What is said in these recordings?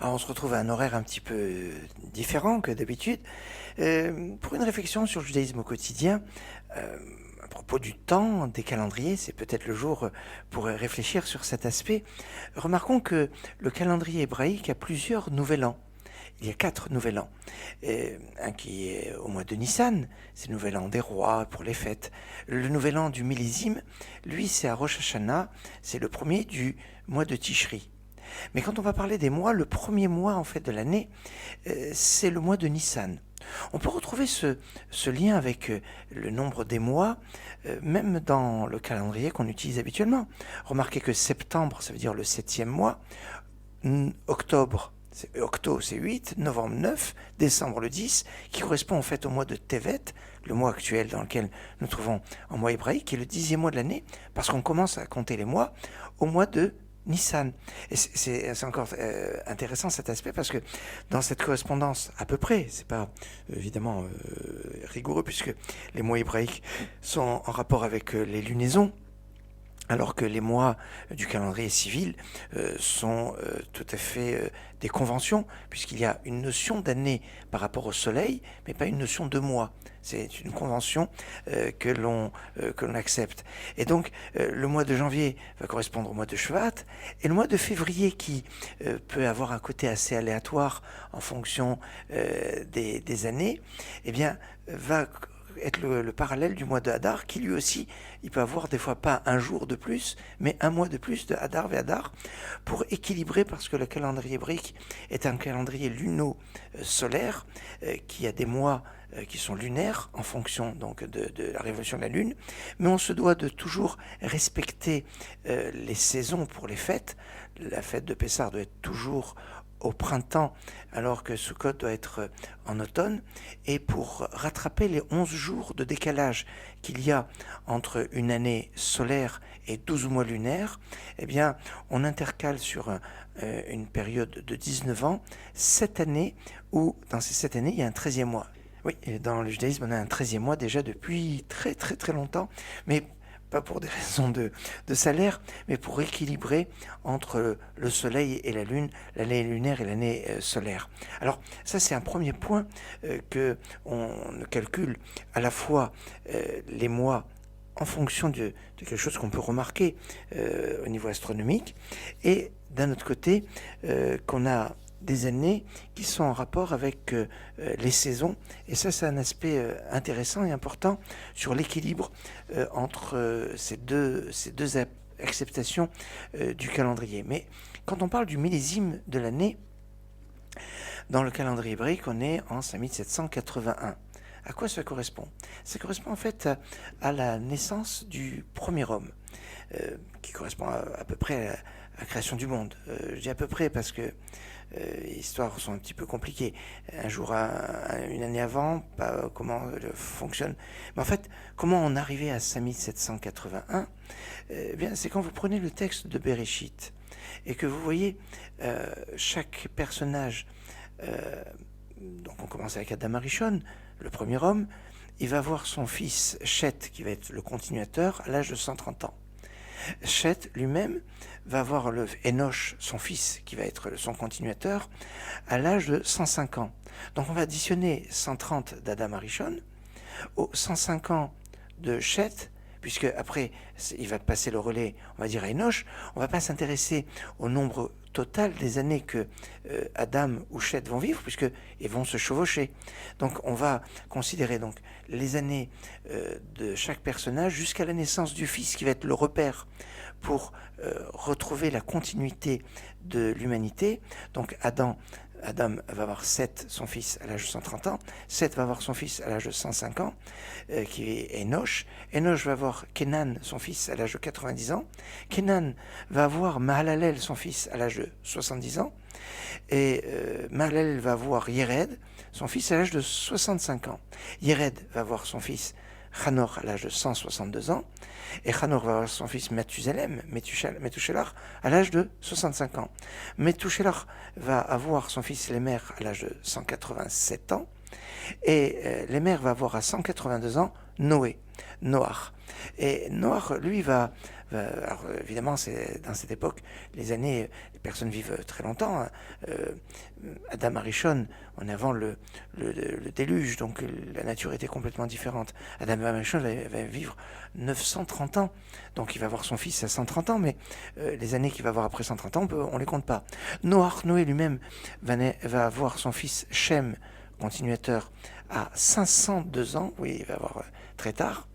Alors on se retrouve à un horaire un petit peu différent que d'habitude, pour une réflexion sur le judaïsme au quotidien. À propos du temps, des calendriers, c'est peut-être le jour pour réfléchir sur cet aspect. Remarquons que le calendrier hébraïque a plusieurs nouvel an. Il y a 4 nouvel an. Un qui est au mois de Nissan, c'est le nouvel an des rois pour les fêtes. Le nouvel an du millésime, lui c'est à Rosh Hashanah, c'est le premier du mois de Tishri. Mais quand on va parler des mois, le premier mois en fait de l'année, c'est le mois de Nissan. On peut retrouver ce lien avec le nombre des mois, même dans le calendrier qu'on utilise habituellement. Remarquez que septembre, ça veut dire le 7e mois, octobre, octo c'est 8, novembre 9, décembre le 10, qui correspond en fait au mois de Tevet, le mois actuel dans lequel nous trouvons en mois hébraïque, qui est le 10e mois de l'année, parce qu'on commence à compter les mois au mois de Nissan. Et c'est encore intéressant cet aspect parce que dans cette correspondance, à peu près, c'est pas évidemment rigoureux puisque les mois hébraïques sont en rapport avec les lunaisons, alors que les mois du calendrier civil sont tout à fait des conventions, puisqu'il y a une notion d'année par rapport au soleil, mais pas une notion de mois. C'est une convention que l'on accepte. Et donc, le mois de janvier va correspondre au mois de Shvat, et le mois de février, qui peut avoir un côté assez aléatoire en fonction des années, eh bien, va être le parallèle du mois de Hadar, qui lui aussi, il peut avoir des fois pas un jour de plus, mais un mois de plus de Hadar et Hadar, pour équilibrer, parce que le calendrier hébraïque est un calendrier luno-solaire, qui a des mois qui sont lunaires, en fonction donc de la révolution de la Lune, mais on se doit de toujours respecter les saisons pour les fêtes. La fête de Pessah doit être toujours au printemps, alors que Sukkot doit être en automne, et pour rattraper les 11 jours de décalage qu'il y a entre une année solaire et 12 mois lunaires, eh bien, on intercale sur une période de 19 ans, 7 années, où dans ces 7 années, il y a un 13e mois. Oui, et dans le judaïsme, on a un 13e mois déjà depuis très très très longtemps, mais pas pour des raisons de salaire, mais pour équilibrer entre le soleil et la lune, l'année lunaire et l'année solaire. Alors ça c'est un premier point que on calcule à la fois les mois en fonction de quelque chose qu'on peut remarquer au niveau astronomique, et d'un autre côté qu'on a des années qui sont en rapport avec les saisons, et ça c'est un aspect intéressant et important sur l'équilibre entre ces deux acceptations du calendrier. Mais quand on parle du millésime de l'année, dans le calendrier hébraïque, on est en 5781. À quoi ça correspond? Ça correspond en fait à la naissance du premier homme, qui correspond à peu près à la création du monde. Je dis à peu près parce que les histoires sont un petit peu compliquées. Un jour, une année avant, comment fonctionne. Mais en fait, comment on arrivait à 5781 bien, c'est quand vous prenez le texte de Bereshit et que vous voyez chaque personnage. Donc on commence avec Adam Arishon, le premier homme. Il va voir son fils Shet, qui va être le continuateur, à l'âge de 130 ans. Shet lui-même va voir le Enoch, son fils, qui va être son continuateur, à l'âge de 105 ans. Donc on va additionner 130 d'Adam Arishon aux 105 ans de Shet, puisque après il va passer le relais, on va dire, à Enoch. On ne va pas s'intéresser au nombre total des années que Adam ou Shet vont vivre, puisqu'ils vont se chevaucher. Donc on va considérer donc les années de chaque personnage jusqu'à la naissance du fils, qui va être le repère pour retrouver la continuité de l'humanité. Donc Adam va avoir Seth, son fils, à l'âge de 130 ans. Seth va avoir son fils à l'âge de 105 ans, qui est Enoch. Enoch va avoir Kenan, son fils, à l'âge de 90 ans. Kenan va avoir Mahalalel, son fils, à l'âge de 70 ans. Et Mahalalel va avoir Yered, son fils, à l'âge de 65 ans. Yered va avoir son fils Hanor à l'âge de 162 ans, et Hanor va avoir son fils Methuselah à l'âge de 65 ans. Methuselah va avoir son fils Lémer à l'âge de 187 ans, Et Lémer va avoir à 182 ans Noé, Noach. Et Noach, lui, alors évidemment, c'est dans cette époque, les personnes vivent très longtemps. Hein. Adam Arishon, on est avant le déluge, donc la nature était complètement différente. Adam Arishon va vivre 930 ans, donc il va avoir son fils à 130 ans, mais les années qu'il va avoir après 130 ans, on les compte pas. Noé lui-même va avoir son fils Shem, continuateur, à 502 ans, oui, il va avoir très tard.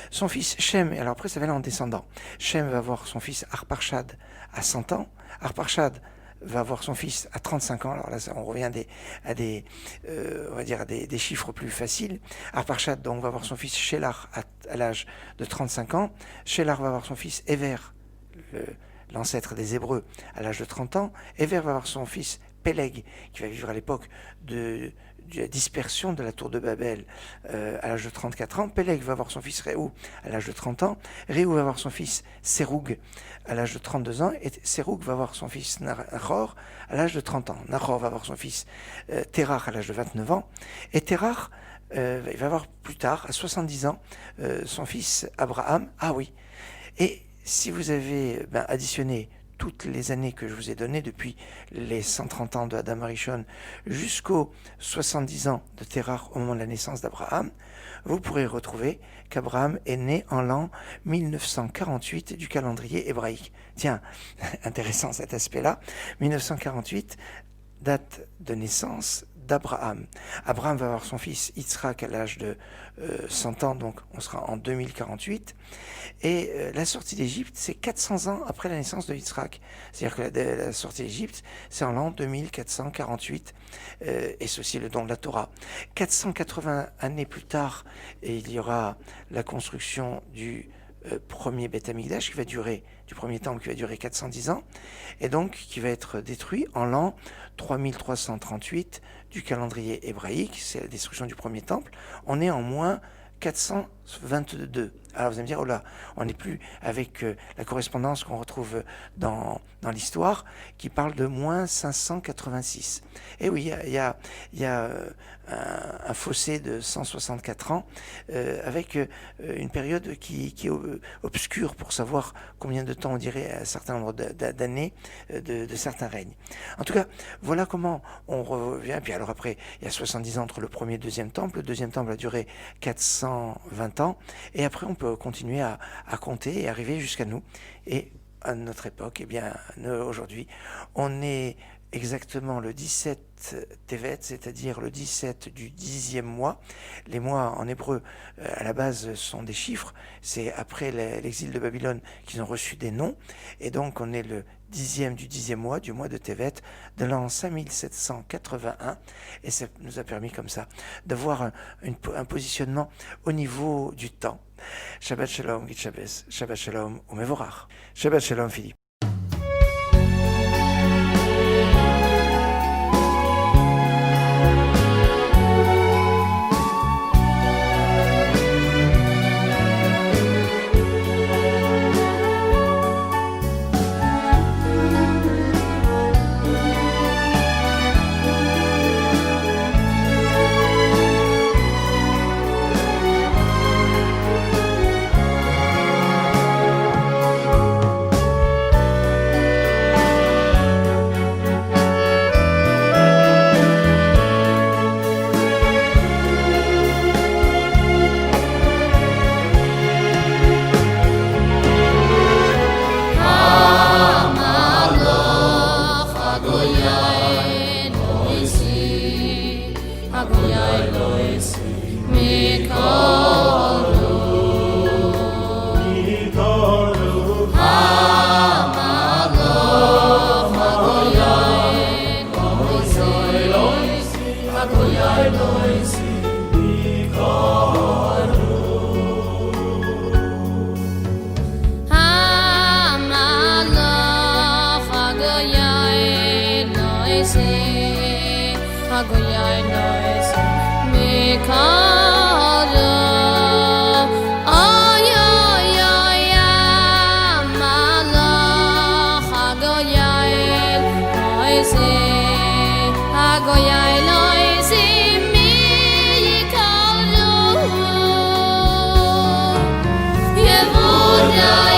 Son fils Shem, et alors après ça va aller en descendant. Shem va avoir son fils Arparchad à 100 ans. Arparchad va avoir son fils à 35 ans. Alors là, on revient à des chiffres plus faciles. Arparchad donc va avoir son fils Shelar à l'âge de 35 ans. Shelar va avoir son fils Ever, l'ancêtre des Hébreux, à l'âge de 30 ans. Ever va avoir son fils Peleg, qui va vivre à l'époque de la dispersion de la tour de Babel à l'âge de 34 ans. Peleg va avoir son fils Réou à l'âge de 30 ans. Réou va avoir son fils Séroug à l'âge de 32 ans. Et Séroug va avoir son fils Nahor à l'âge de 30 ans. Nahor va avoir son fils Terach à l'âge de 29 ans. Et Terach, il va avoir plus tard, à 70 ans, son fils Abraham. Ah oui. Et si vous avez additionné toutes les années que je vous ai données, depuis les 130 ans de Adam Arishon jusqu'aux 70 ans de Terach au moment de la naissance d'Abraham, vous pourrez retrouver qu'Abraham est né en l'an 1948 du calendrier hébraïque. Tiens, intéressant cet aspect-là. 1948, date de naissance d'Abraham. Abraham va avoir son fils Yitzhak à l'âge de 100 ans, donc on sera en 2048. Et la sortie d'Égypte, c'est 400 ans après la naissance de Yitzhak. C'est-à-dire que la sortie d'Égypte, c'est en l'an 2448, et c'est aussi le don de la Torah. 480 années plus tard, il y aura la construction du premier Beth Amikdash du premier temple qui va durer 410 ans, et donc qui va être détruit en l'an 3338 du calendrier hébraïque. C'est la destruction du premier temple. On est en moins 422. Alors vous allez me dire, oh là, on n'est plus avec la correspondance qu'on retrouve dans l'histoire, qui parle de moins 586. Et oui, il y a un fossé de 164 ans, avec une période qui est obscure pour savoir combien de temps on dirait un certain nombre d'années de certains règnes. En tout cas, voilà comment on revient. Puis alors après, il y a 70 ans entre le premier et le deuxième temple. Le deuxième temple a duré 420 ans. Et après, on peut continuer à compter et arriver jusqu'à nous. Et à notre époque, eh bien, aujourd'hui, on est exactement le 17 Tevet, c'est-à-dire le 17 du 10e mois. Les mois en hébreu, à la base, sont des chiffres. C'est après l'exil de Babylone qu'ils ont reçu des noms. Et donc, on est le 10e du 10e mois, du mois de Tevet, de l'an 5781. Et ça nous a permis comme ça d'avoir un positionnement au niveau du temps. Shabbat Shalom, Git Shabbos, Shabbat Shalom, Umevorach. Shabbat Shalom, Philippe. Hagoyai loisi Adonai